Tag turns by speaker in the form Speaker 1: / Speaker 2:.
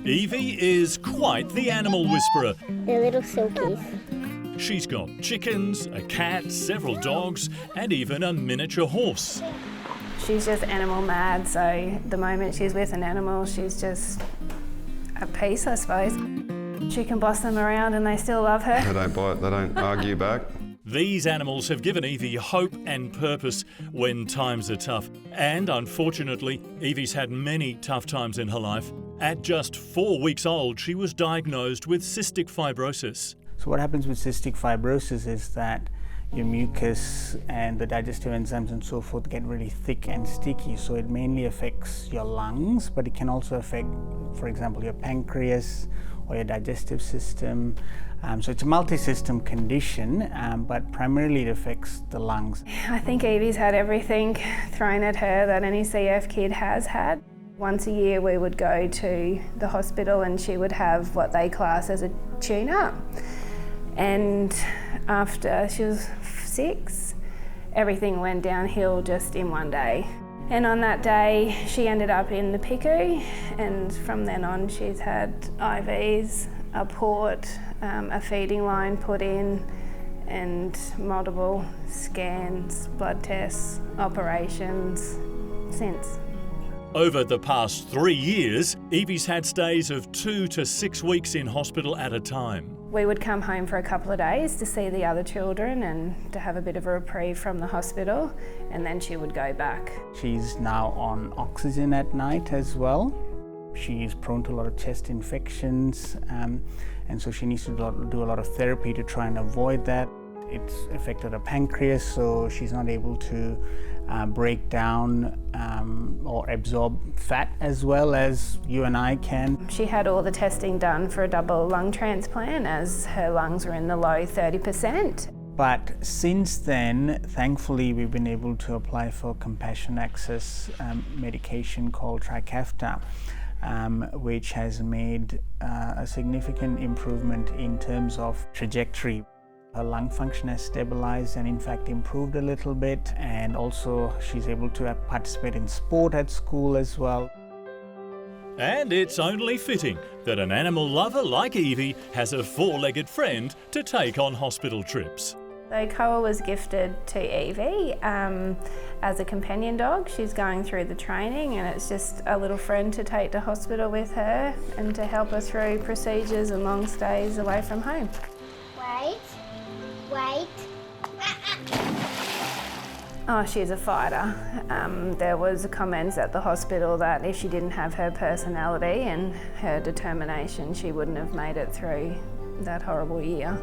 Speaker 1: Evie is quite the animal whisperer.
Speaker 2: They're little silkies.
Speaker 1: She's got chickens, a cat, several dogs, and even a miniature horse.
Speaker 3: She's just animal mad, so the moment she's with an animal, she's just at peace, I suppose. She can boss them around and they still love her.
Speaker 4: They don't bite, they don't argue back.
Speaker 1: These animals have given Evie hope and purpose when times are tough. And unfortunately, Evie's had many tough times in her life. At just 4 weeks old, she was diagnosed with cystic fibrosis.
Speaker 5: So what happens with cystic fibrosis is that your mucus and the digestive enzymes and so forth get really thick and sticky. So it mainly affects your lungs, but it can also affect, for example, your pancreas or your digestive system. So it's a multi-system condition, but primarily it affects the lungs.
Speaker 3: I think Evie's had everything thrown at her that any CF kid has had. Once a year we would go to the hospital and she would have what they class as a tune-up. And after she was 6, everything went downhill just in one day. And on that day, she ended up in the PICU, and from then on she's had IVs, a port, a feeding line put in, and multiple scans, blood tests, operations since.
Speaker 1: Over the past 3 years, Evie's had stays of 2 to 6 weeks in hospital at a time.
Speaker 3: We would come home for a couple of days to see the other children and to have a bit of a reprieve from the hospital, and then she would go back.
Speaker 5: She's now on oxygen at night as well. She is prone to a lot of chest infections, and so she needs to do a lot of therapy to try and avoid that. It's affected her pancreas, so she's not able to break down or absorb fat as well as you and I can.
Speaker 3: She had all the testing done for a double lung transplant, as her lungs were in the low 30%.
Speaker 5: But since then, thankfully, we've been able to apply for compassion access medication called Trikafta, which has made a significant improvement in terms of trajectory. Her lung function has stabilized and in fact improved a little bit, and also she's able to participate in sport at school as well.
Speaker 1: And it's only fitting that an animal lover like Evie has a 4-legged friend to take on hospital trips.
Speaker 3: So Koa was gifted to Evie as a companion dog. She's going through the training, and it's just a little friend to take to hospital with her and to help her through procedures and long stays away from home.
Speaker 2: Wait.
Speaker 3: Oh, she's a fighter. There was comments at the hospital that if she didn't have her personality and her determination, she wouldn't have made it through that horrible year.